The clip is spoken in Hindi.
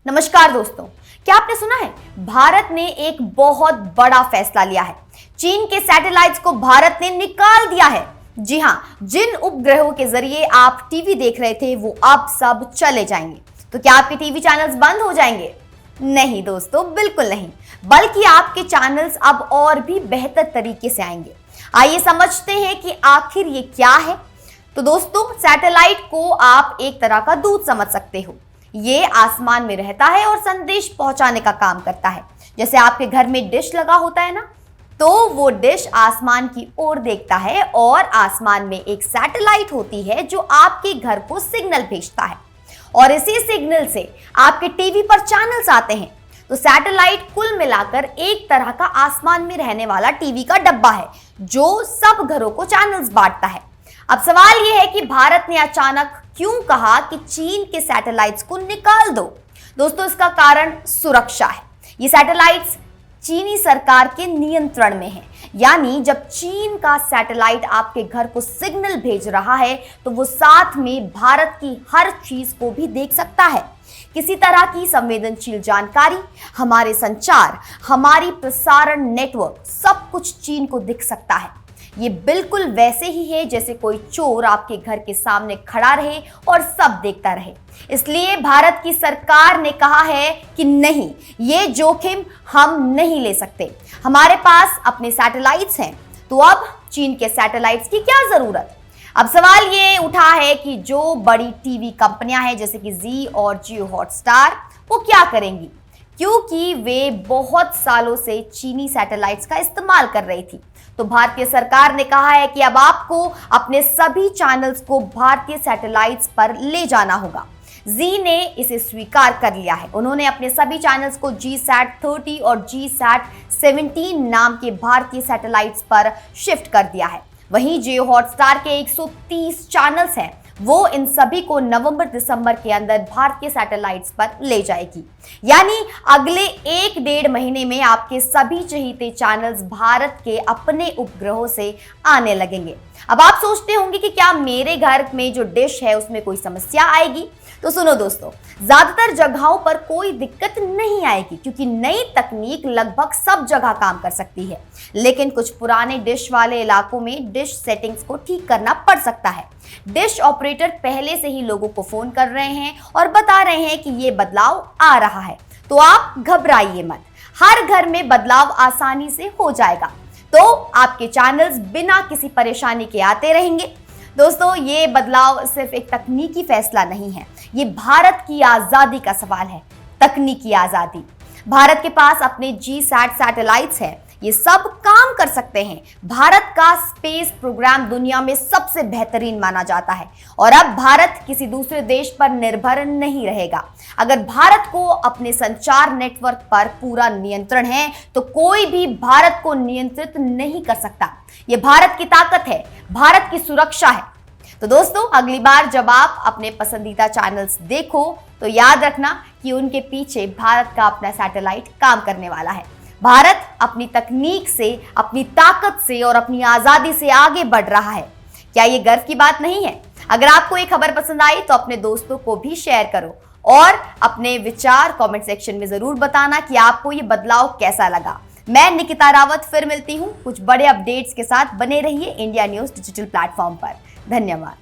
नमस्कार दोस्तों, क्या आपने सुना है? भारत ने एक बहुत बड़ा फैसला लिया है। चीन के सैटेलाइट्स को भारत ने निकाल दिया है। जी हां, जिन उपग्रहों के जरिए आप टीवी देख रहे थे वो अब सब चले जाएंगे। तो क्या आपके टीवी चैनल्स बंद हो जाएंगे? नहीं दोस्तों, बिल्कुल नहीं, बल्कि आपके चैनल्स अब और भी बेहतर तरीके से आएंगे। आइए समझते हैं कि आखिर ये क्या है। तो दोस्तों, सैटेलाइट को आप एक तरह का दूत समझ सकते हो। ये आसमान में रहता है और संदेश पहुंचाने का काम करता है। जैसे आपके घर में डिश लगा होता है ना, तो वो डिश आसमान की ओर देखता है और आसमान में एक सैटेलाइट होती है जो आपके घर को सिग्नल भेजता है और इसी सिग्नल से आपके टीवी पर चैनल्स आते हैं। तो सैटेलाइट कुल मिलाकर एक तरह का आसमान में रहने वाला टीवी का डब्बा है जो सब घरों को चैनल्स बांटता है। अब सवाल यह है कि भारत ने अचानक क्यों कहा कि चीन के सैटेलाइट्स को निकाल दो? दोस्तों, इसका कारण सुरक्षा है। ये सैटेलाइट्स चीनी सरकार के नियंत्रण में है, यानी जब चीन का सैटेलाइट आपके घर को सिग्नल भेज रहा है तो वो साथ में भारत की हर चीज को भी देख सकता है। किसी तरह की संवेदनशील जानकारी, हमारे संचार, हमारी प्रसारण नेटवर्क, सब कुछ चीन को दिख सकता है। ये बिल्कुल वैसे ही है जैसे कोई चोर आपके घर के सामने खड़ा रहे और सब देखता रहे। इसलिए भारत की सरकार ने कहा है कि नहीं, ये जोखिम हम नहीं ले सकते। हमारे पास अपने सैटेलाइट्स हैं, तो अब चीन के सैटेलाइट्स की क्या जरूरत? अब सवाल ये उठा है कि जो बड़ी टीवी कंपनियां हैं जैसे कि जी और जियो हॉटस्टार, वो क्या करेंगी, क्योंकि वे बहुत सालों से चीनी सैटेलाइट्स का इस्तेमाल कर रही थी। तो भारतीय सरकार ने कहा है कि अब आपको अपने सभी चैनल्स को भारतीय सैटेलाइट्स पर ले जाना होगा। जी ने इसे स्वीकार कर लिया है। उन्होंने अपने सभी चैनल्स को GSAT-30 और GSAT-17 नाम के भारतीय सैटेलाइट्स पर शिफ्ट कर दिया है। वहीं जियो हॉटस्टार के 130 चैनल्स हैं, वो इन सभी को नवंबर-दिसंबर के अंदर भारतीय सैटेलाइट्स पर ले जाएगी। यानी अगले 1-1.5 महीने में आपके सभी चहीते चैनल्स भारत के अपने उपग्रहों से आने लगेंगे। अब आप सोचते होंगे कि क्या मेरे घर में जो डिश है उसमें कोई समस्या आएगी? तो सुनो दोस्तों, ज्यादातर जगहों पर कोई दिक्कत नहीं आएगी क्योंकि नई तकनीक लगभग सब जगह काम कर सकती है। लेकिन कुछ पुराने डिश वाले इलाकों में डिश सेटिंग्स को ठीक करना पड़ सकता है। डिश ऑपरेटर पहले से ही लोगों को फोन कर रहे हैं और बता रहे हैं कि ये बदलाव आ रहा है, तो आप घबराइए मत। हर घर में बदलाव आसानी से हो जाएगा, तो आपके चैनल्स बिना किसी परेशानी के आते रहेंगे। दोस्तों, ये बदलाव सिर्फ एक तकनीकी फैसला नहीं है, ये भारत की आजादी का सवाल है। तकनीकी आजादी। भारत के पास अपने GSAT सैटेलाइट्स हैं, ये सब काम कर सकते हैं। भारत का स्पेस प्रोग्राम दुनिया में सबसे बेहतरीन माना जाता है और अब भारत किसी दूसरे देश पर निर्भर नहीं रहेगा। अगर भारत को अपने संचार नेटवर्क पर पूरा नियंत्रण है तो कोई भी भारत को नियंत्रित नहीं कर सकता। ये भारत की ताकत है, भारत की सुरक्षा है। तो दोस्तों, अगली बार जब आप अपने पसंदीदा चैनल्स देखो तो याद रखना कि उनके पीछे भारत का अपना सैटेलाइट काम करने वाला है। भारत अपनी तकनीक से, अपनी ताकत से और अपनी आजादी से आगे बढ़ रहा है। क्या ये गर्व की बात नहीं है? अगर आपको ये खबर पसंद आई तो अपने दोस्तों को भी शेयर करो और अपने विचार कमेंट सेक्शन में जरूर बताना कि आपको ये बदलाव कैसा लगा। मैं निकिता रावत फिर मिलती हूँ कुछ बड़े अपडेट्स के साथ। बने रहिए इंडिया न्यूज डिजिटल प्लेटफॉर्म पर। धन्यवाद।